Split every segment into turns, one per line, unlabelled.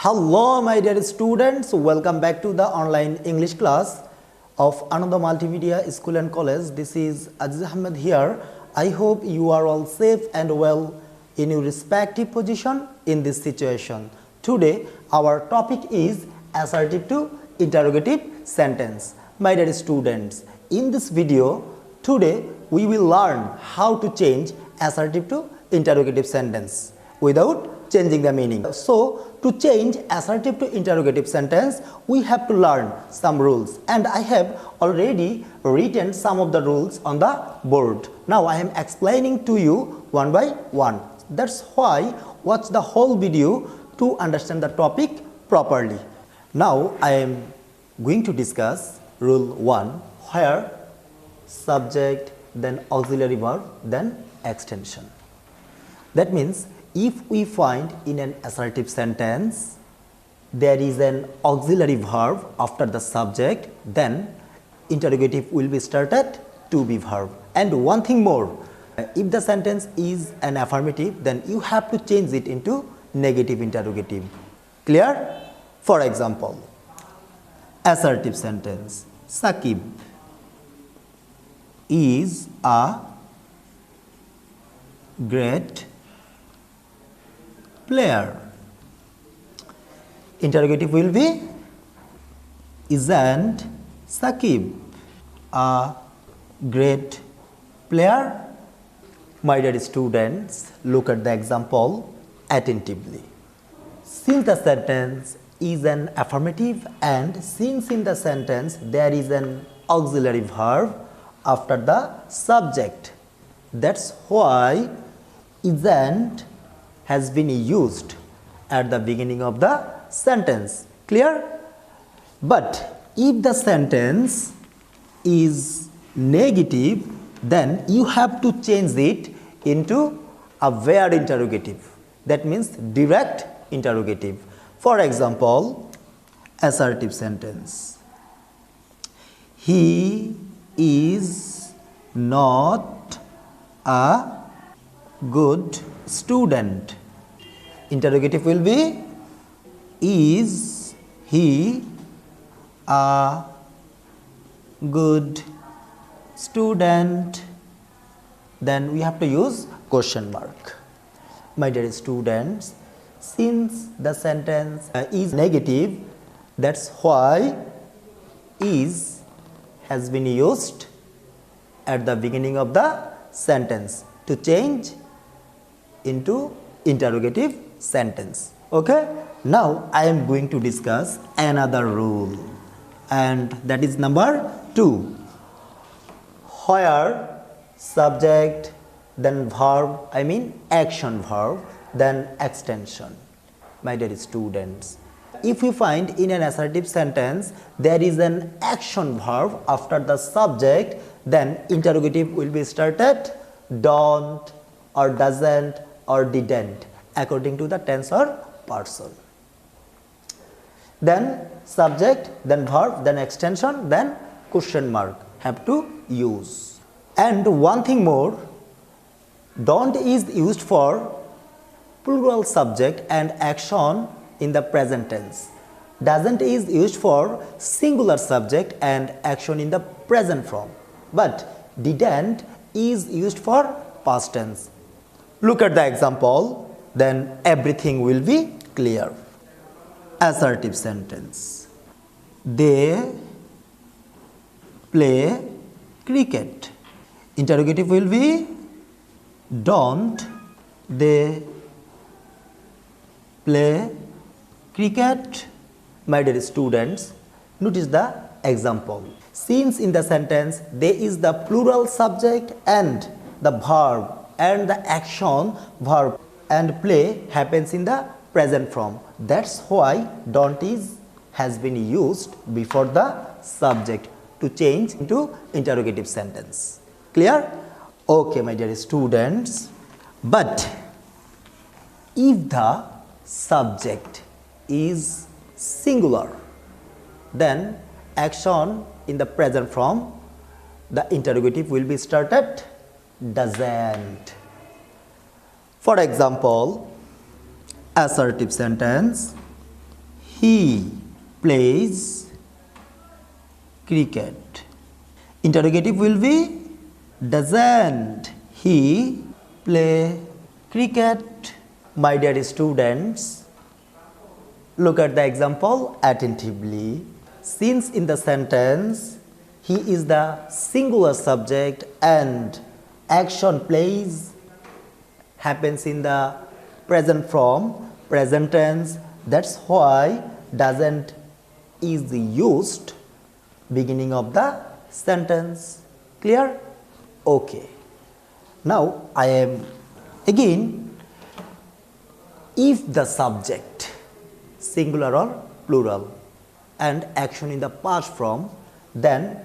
Hello my dear students, welcome back to the online English class of Ananda Multimedia School and College. This is Aziz Ahmed here. I hope you are all safe and well in your respective position in this situation. Today our topic is assertive to interrogative sentence. My dear students, in this video today we will learn how to change assertive to interrogative sentence without changing the meaning. So, to change assertive to interrogative sentence, we have to learn some rules, and I have already written some of the rules on the board. Now, I am explaining to you one by one. That's why watch the whole video to understand the topic properly. Now, I am going to discuss rule 1, where subject, then auxiliary verb, then extension. That means if we find in an assertive sentence there is an auxiliary verb after the subject, then interrogative will be started to be verb. And one thing more, if the sentence is an affirmative, then you have to change it into negative interrogative. Clear? For example, assertive sentence, Saqib is a great player. Interrogative will be, isn't Saqib a great player? My dear students, look at the example attentively. Since the sentence is an affirmative and since in the sentence there is an auxiliary verb after the subject, that's why isn't has been used at the beginning of the sentence. Clear? But if the sentence is negative, then you have to change it into a where interrogative. That means direct interrogative. For example, assertive sentence, he is not a good student. Interrogative will be, is he a good student? Then we have to use question mark. My dear students, since the sentence is negative, that's why is has been used at the beginning of the sentence to change into interrogative sentence. Okay? Now I am going to discuss another rule, and that is number 2, where subject, then verb, I mean action verb, then extension. My dear students, if we find in an assertive sentence there is an action verb after the subject, then interrogative will be started don't or doesn't or didn't according to the tense or person. Then subject, then verb, then extension, then question mark have to use. And one thing more, don't is used for plural subject and action in the present tense. Doesn't is used for singular subject and action in the present form. But didn't is used for past tense. Look at the example, then everything will be clear. Assertive sentence, they play cricket. Interrogative will be, don't they play cricket? My dear students, notice the example. Since in the sentence there is the plural subject and the verb and the action verb and play happens in the present form, that's why don't is has been used before the subject to change into interrogative sentence. Clear? Okay, my dear students, but if the subject is singular, then action in the present form, the interrogative will be started doesn't. For example, assertive sentence, he plays cricket. Interrogative will be, doesn't he play cricket? My dear students, look at the example attentively. Since in the sentence he is the singular subject and action plays happens in the present form, present tense, that's why doesn't is used beginning of the sentence. Clear? Okay. Now I am again, if the subject singular or plural and action in the past form, then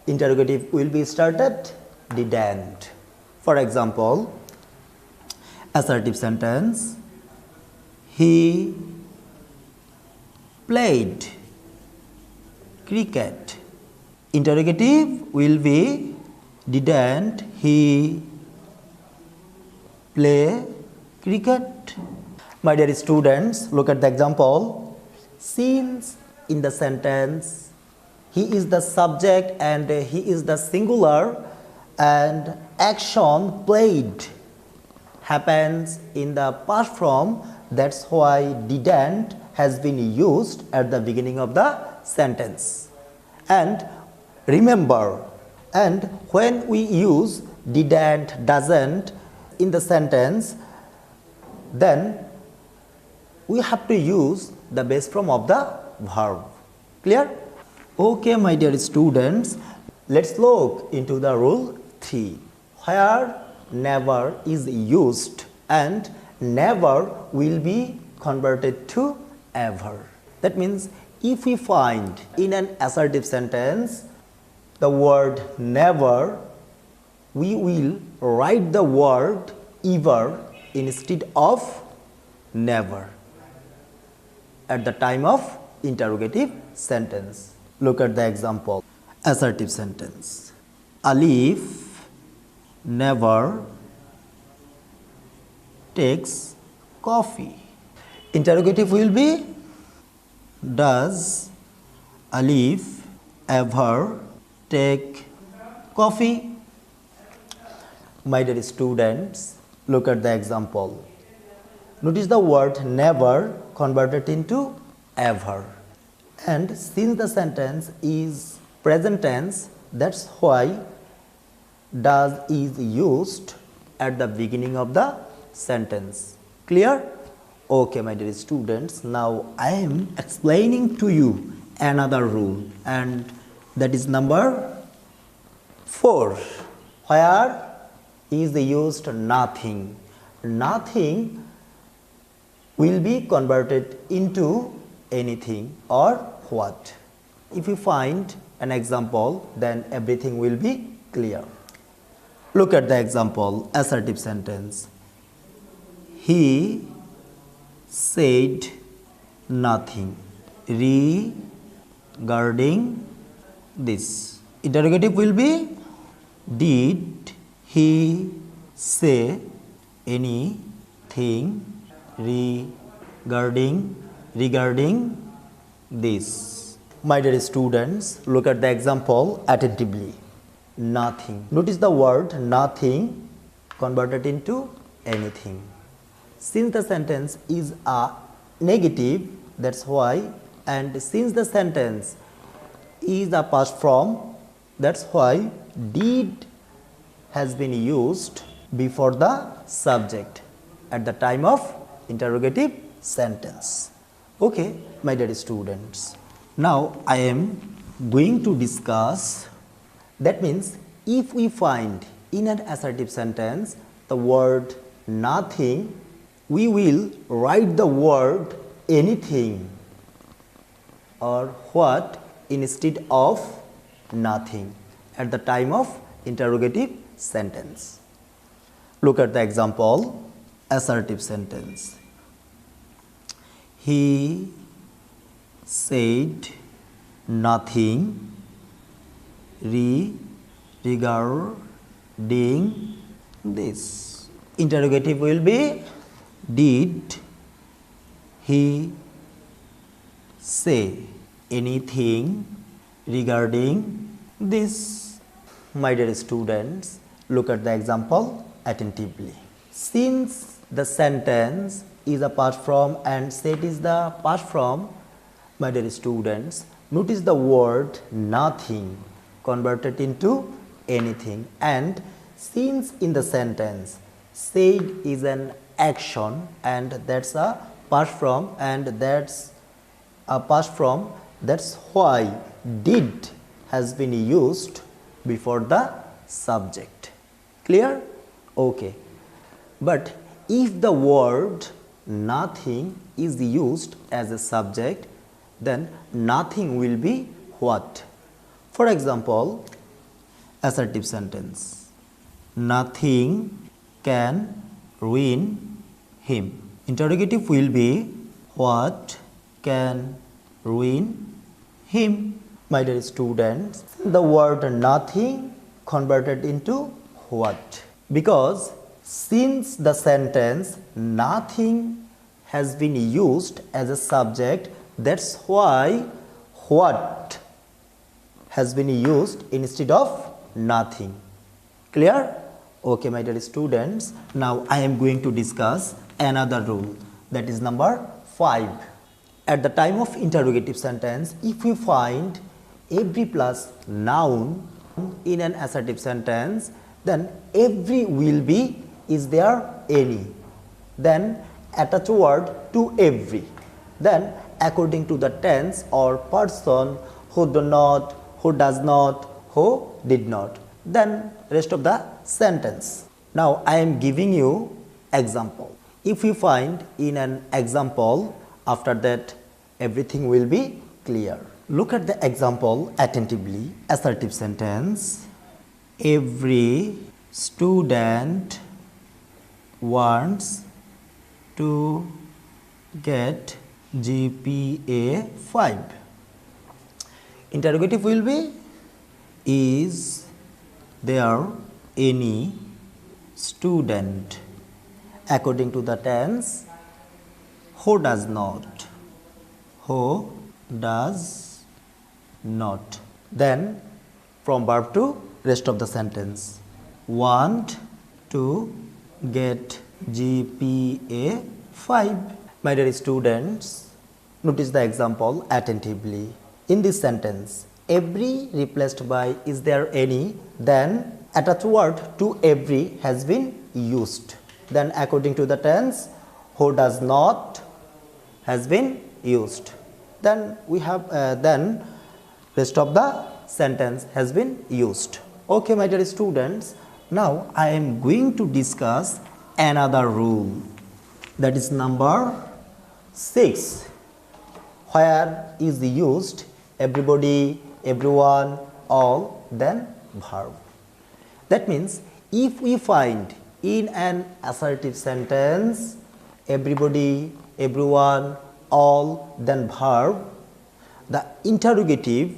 interrogative will be started didn't. For example, assertive sentence, he played cricket. Interrogative will be, didn't he play cricket? My dear students, look at the example. Since in the sentence he is the subject and he is the singular and action played happens in the past form, that's why didn't has been used at the beginning of the sentence. And remember, and when we use didn't, doesn't in the sentence, then we have to use the base form of the verb. Clear? Okay, my dear students, let's look into the rule 3, where never is used and never will be converted to ever. That means if we find in an assertive sentence the word never, we will write the word ever instead of never at the time of interrogative sentence. Look at the example. Assertive sentence. Alif never takes coffee. Interrogative will be, does Alif ever take coffee? My dear students, look at the example. Notice the word never converted into ever. And since the sentence is present tense, that's why does is used at the beginning of the sentence. Clear? Okay, my dear students, now I am explaining to you another rule, and that is number 4, where is used nothing. Nothing will be converted into anything or what. If you find an example, then everything will be clear. Look at the example, assertive sentence. He said nothing regarding this. Interrogative will be, did he say anything regarding this? My dear students, look at the example attentively. Nothing. Notice the word nothing converted into anything. Since the sentence is a negative, that's why, and since the sentence is a past form, that's why did has been used before the subject at the time of interrogative sentence. Okay, my dear students. Now I am going to discuss, that means if we find in an assertive sentence the word nothing, we will write the word anything or what instead of nothing at the time of interrogative sentence. Look at the example, assertive sentence. He said nothing regarding this. Interrogative will be, did he say anything regarding this. My dear students, look at the example attentively. Since the sentence is apart from and set is the apart from, my dear students, notice the word nothing converted into anything, and since in the sentence said is an action and that's a apart from and that's apart from, that's why did has been used before the subject. Clear? Okay. But if the word nothing is used as a subject, then nothing will be what? For example, assertive sentence. Nothing can ruin him. Interrogative will be what can ruin him. My dear students, the word nothing converted into what? Because since the sentence nothing has been used as a subject, that's why what has been used instead of nothing. Clear? Okay, my dear students, now I am going to discuss another rule, that is number 5. At the time of interrogative sentence, if we find every plus noun in an assertive sentence, then every will be is there any, then attach word to every, then according to the tense or person, who do not, who does not, who did not, then rest of the sentence. Now I am giving you example. If you find in an example, after that everything will be clear. Look at the example attentively. Assertive sentence. Every student wants to get GPA 5. Interrogative will be, is there any student? According to the tense, who does not, who does not. Then from verb to rest of the sentence, want to get GPA 5. My dear students, notice the example attentively. In this sentence, every replaced by is there any, then attached word to every has been used. Then according to the tense, who does not has been used. Then we have then rest of the sentence has been used. Okay, my dear students, now I am going to discuss another rule, that is number 6, where is used everybody, everyone, all, then verb. That means if we find in an assertive sentence everybody, everyone, all, then verb, the interrogative,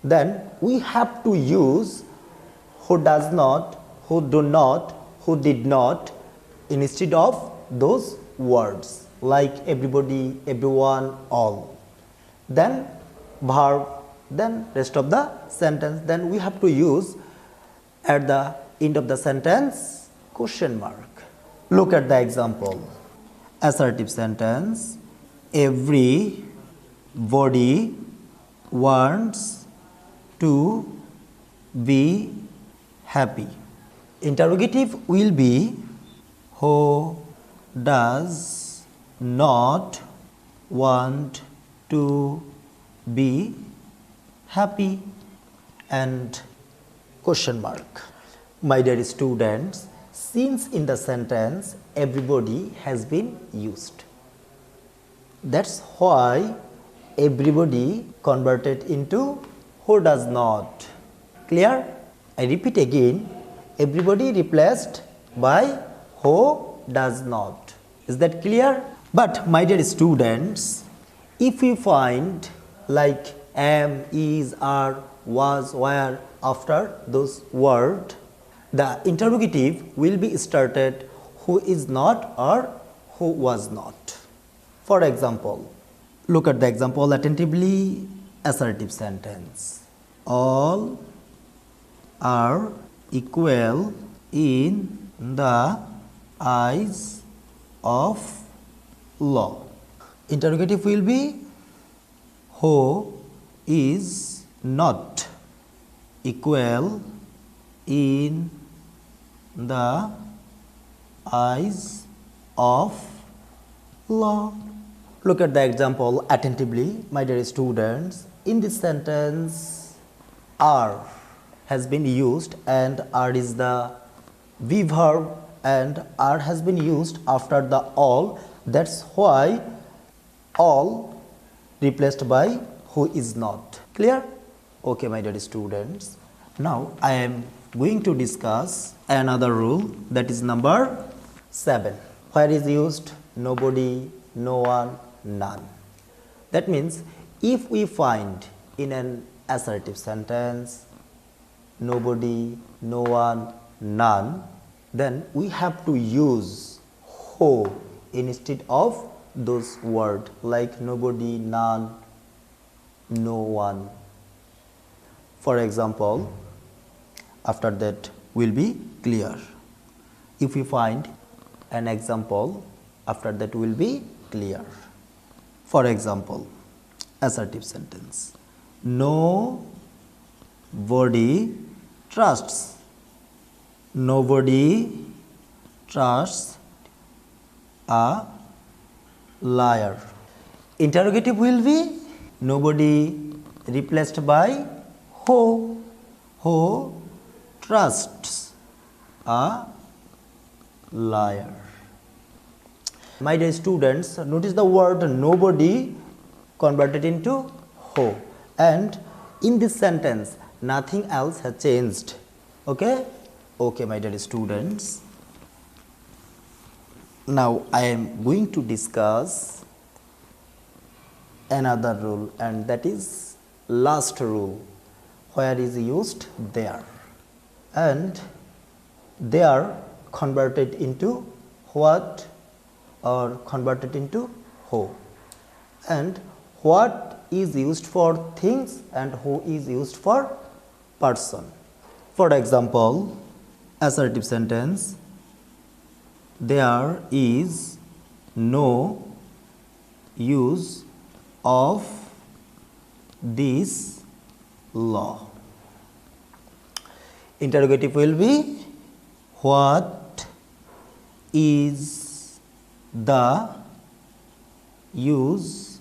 then we have to use who does not, who do not, who did not instead of those words like everybody, everyone, all. Then verb, then rest of the sentence, then we have to use at the end of the sentence question mark. Look at the example. Assertive sentence. Everybody wants to be happy. Interrogative will be who does not want to be happy, and question mark. My dear students, since in the sentence everybody has been used, that's why everybody converted into who does not. Clear? I repeat again, everybody replaced by who does not. Is that clear? But my dear students, if we find like am, is, are, was, were after those words, the interrogative will be started who is not or who was not. For example, Look at the example attentively. Assertive sentence. All are equal in the eyes of law. Interrogative will be who is not equal in the eyes of law. Look at the example attentively, my dear students. In this sentence, are has been used and are is the V verb and are has been used after the all. That's why all replaced by who is not. Clear? Okay, my dear students. Now I am going to discuss another rule, that is number 7. Where is used nobody, no one, none. That means if we find in an assertive sentence nobody, no one, none, then we have to use who instead of those words like nobody, none, no one. For example, after that will be clear. If we find an example, after that will be clear. For example, assertive sentence. Nobody trusts. Nobody trusts a liar. Interrogative will be nobody replaced by who. Who trusts a liar. My dear students, notice the word nobody converted into who, and in this sentence nothing else has changed. Okay? Okay, my dear students. Now I am going to discuss another rule, and that is last rule. Where is used there, and they are converted into what or converted into who, and what is used for things and who is used for person. For example, assertive sentence, there is no use of this law. Interrogative will be what is the use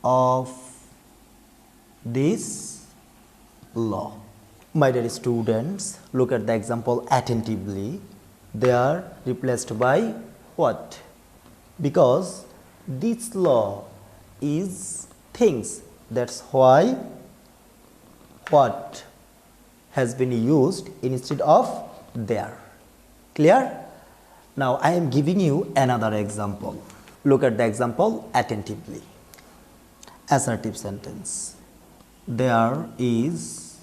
of this law. My dear students, look at the example attentively. They are replaced by what? Because this law is things, that's why what has been used instead of there. Clear? Now I am giving you another example. Look at the example attentively. Assertive sentence. There is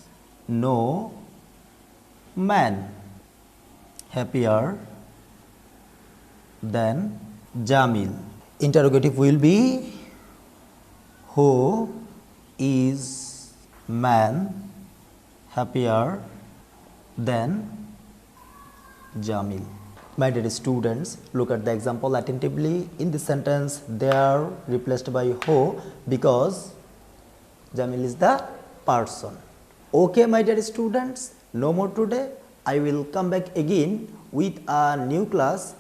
no man happier than Jamil. Interrogative will be who is man happier than Jamil. My dear students, look at the example attentively. In this sentence, they are replaced by who because Jamil is the person. Okay, my dear students, no more today. I will come back again with a new class.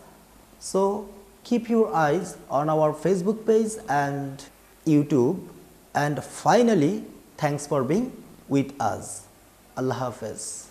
So keep your eyes on our Facebook page and YouTube. And finally, thanks for being with us. Allah Hafiz.